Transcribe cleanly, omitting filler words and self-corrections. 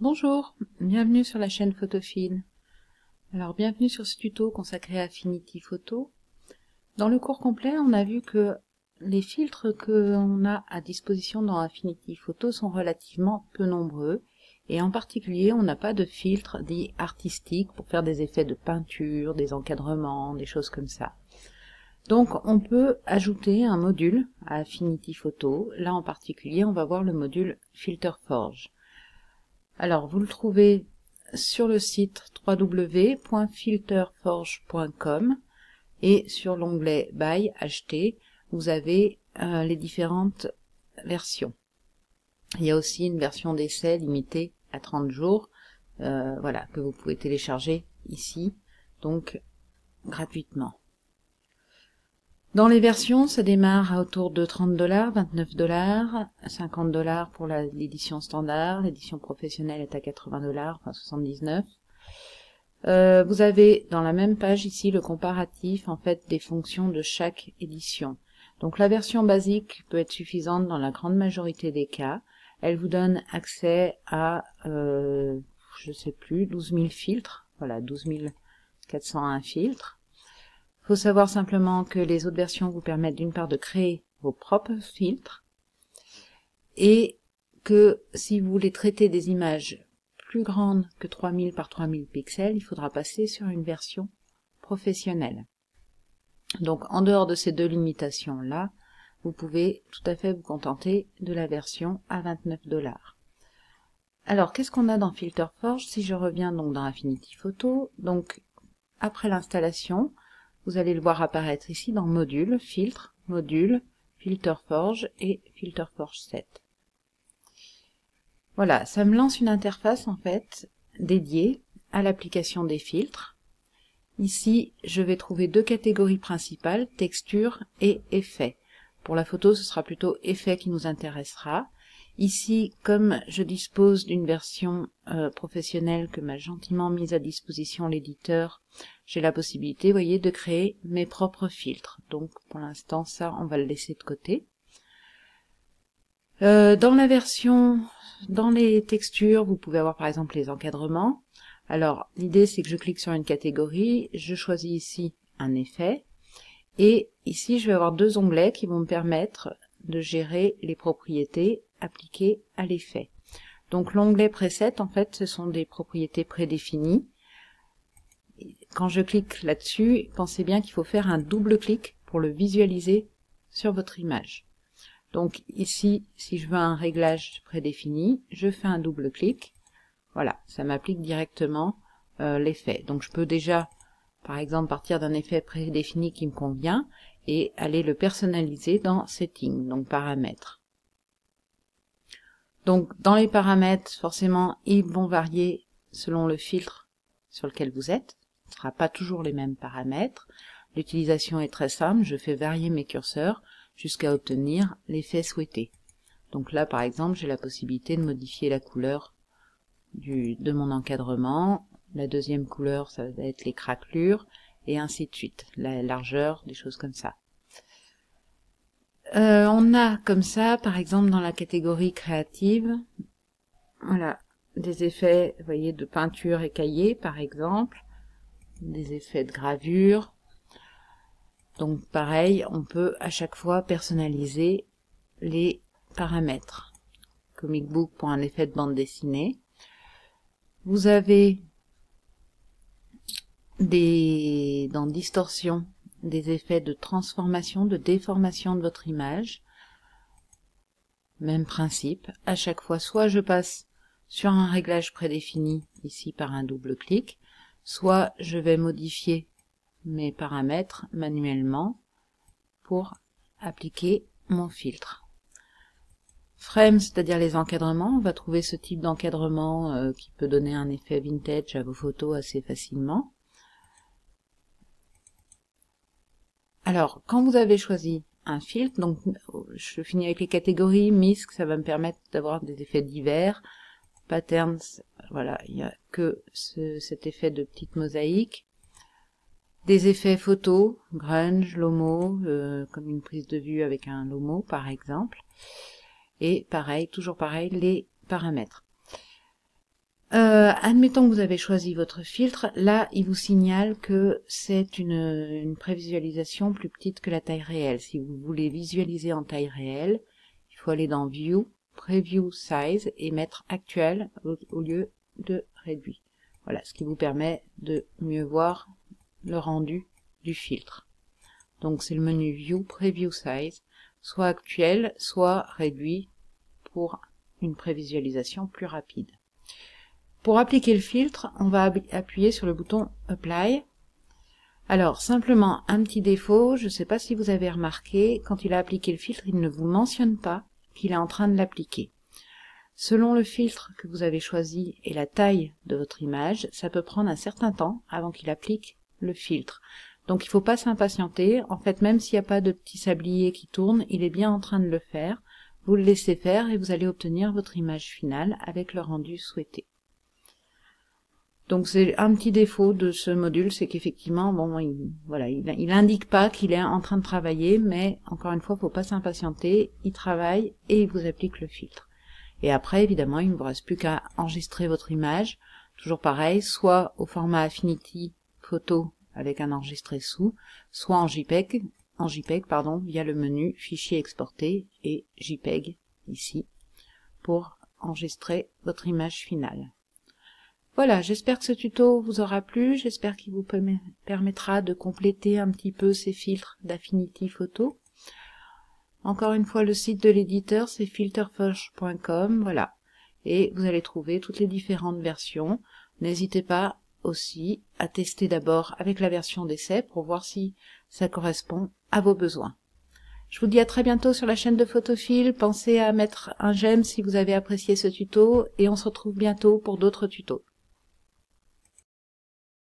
Bonjour, bienvenue sur la chaîne Photophile. Alors bienvenue sur ce tuto consacré à Affinity Photo. Dans le cours complet, on a vu que les filtres que l'on a à disposition dans Affinity Photo sont relativement peu nombreux, et en particulier on n'a pas de filtres dits artistiques pour faire des effets de peinture, des encadrements, des choses comme ça. Donc on peut ajouter un module à Affinity Photo. Là en particulier on va voir le module FilterForge. Alors, vous le trouvez sur le site www.filterforge.com et sur l'onglet Buy, acheter, vous avez les différentes versions. Il y a aussi une version d'essai limitée à 30 jours, voilà, que vous pouvez télécharger ici, donc gratuitement. Dans les versions, ça démarre à autour de 30 $, 29 $, 50 $ pour l'édition standard, l'édition professionnelle est à 80 $, enfin 79. Vous avez dans la même page ici le comparatif en fait des fonctions de chaque édition. Donc la version basique peut être suffisante dans la grande majorité des cas. Elle vous donne accès à, je sais plus, 12 000 filtres, voilà, 12 401 filtres. Il faut savoir simplement que les autres versions vous permettent d'une part de créer vos propres filtres et que si vous voulez traiter des images plus grandes que 3000 par 3000 pixels, il faudra passer sur une version professionnelle. Donc en dehors de ces deux limitations-là, vous pouvez tout à fait vous contenter de la version à 29 $. Alors qu'est-ce qu'on a dans FilterForge? Si je reviens donc dans Affinity Photo, donc après l'installation, vous allez le voir apparaître ici dans Module, Filtre, Module, FilterForge et FilterForge 7. Voilà, ça me lance une interface en fait dédiée à l'application des filtres. Ici, je vais trouver deux catégories principales, texture et effet. Pour la photo, ce sera plutôt effet qui nous intéressera. Ici, comme je dispose d'une version professionnelle que m'a gentiment mise à disposition l'éditeur, j'ai la possibilité, vous voyez, de créer mes propres filtres. Donc, pour l'instant, ça, on va le laisser de côté. Dans la version, dans les textures, vous pouvez avoir par exemple les encadrements. Alors, l'idée, c'est que je clique sur une catégorie, je choisis ici un effet, et ici, je vais avoir deux onglets qui vont me permettre de gérer les propriétés appliquées à l'effet. Donc l'onglet Preset, en fait, ce sont des propriétés prédéfinies. Quand je clique là-dessus, pensez bien qu'il faut faire un double clic pour le visualiser sur votre image. Donc ici, si je veux un réglage prédéfini, je fais un double clic. Voilà, ça m'applique directement l'effet. Donc je peux déjà, par exemple, partir d'un effet prédéfini qui me convient et aller le personnaliser dans Settings, donc paramètres. Donc dans les paramètres, forcément, ils vont varier selon le filtre sur lequel vous êtes. Ce ne sera pas toujours les mêmes paramètres. L'utilisation est très simple, je fais varier mes curseurs jusqu'à obtenir l'effet souhaité. Donc là, par exemple, j'ai la possibilité de modifier la couleur de mon encadrement. La deuxième couleur, ça va être les craquelures, et ainsi de suite. La largeur, des choses comme ça. On a comme ça, par exemple, dans la catégorie créative, voilà, des effets, vous voyez, de peinture écaillée, par exemple, des effets de gravure. Donc pareil, on peut à chaque fois personnaliser les paramètres. Comic Book pour un effet de bande dessinée. Vous avez dans Distorsion, des effets de transformation, de déformation de votre image. Même principe, à chaque fois, soit je passe sur un réglage prédéfini, ici par un double clic, soit je vais modifier mes paramètres manuellement pour appliquer mon filtre. Frame, c'est-à-dire les encadrements, on va trouver ce type d'encadrement qui peut donner un effet vintage à vos photos assez facilement. Alors, quand vous avez choisi un filtre, donc je finis avec les catégories, Misc, ça va me permettre d'avoir des effets divers, Patterns, voilà, il n'y a que cet effet de petite mosaïque, des effets photos, grunge, lomo, comme une prise de vue avec un lomo par exemple, et pareil, toujours pareil, les paramètres. admettons que vous avez choisi votre filtre, là il vous signale que c'est une prévisualisation plus petite que la taille réelle. Si vous voulez visualiser en taille réelle, il faut aller dans View, Preview Size et mettre actuel au lieu de réduit. Voilà, ce qui vous permet de mieux voir le rendu du filtre. Donc c'est le menu View, Preview Size, soit actuel, soit réduit pour une prévisualisation plus rapide. Pour appliquer le filtre, on va appuyer sur le bouton Apply. Alors, simplement, un petit défaut, je ne sais pas si vous avez remarqué, quand il a appliqué le filtre, il ne vous mentionne pas qu'il est en train de l'appliquer. Selon le filtre que vous avez choisi et la taille de votre image, ça peut prendre un certain temps avant qu'il applique le filtre. Donc il ne faut pas s'impatienter, en fait même s'il n'y a pas de petit sablier qui tourne, il est bien en train de le faire. Vous le laissez faire et vous allez obtenir votre image finale avec le rendu souhaité. Donc c'est un petit défaut de ce module, c'est qu'effectivement, bon, il indique pas qu'il est en train de travailler, mais encore une fois, faut pas s'impatienter, il travaille et il vous applique le filtre. Et après, évidemment, il ne vous reste plus qu'à enregistrer votre image, toujours pareil, soit au format Affinity photo avec un enregistré sous, soit en JPEG, via le menu Fichier exporté et JPEG ici, pour enregistrer votre image finale. Voilà, j'espère que ce tuto vous aura plu, j'espère qu'il vous permettra de compléter un petit peu ces filtres d'Affinity Photo. Encore une fois, le site de l'éditeur, c'est filterforge.com, voilà. Et vous allez trouver toutes les différentes versions. N'hésitez pas aussi à tester d'abord avec la version d'essai pour voir si ça correspond à vos besoins. Je vous dis à très bientôt sur la chaîne de Photophile. Pensez à mettre un j'aime si vous avez apprécié ce tuto et on se retrouve bientôt pour d'autres tutos.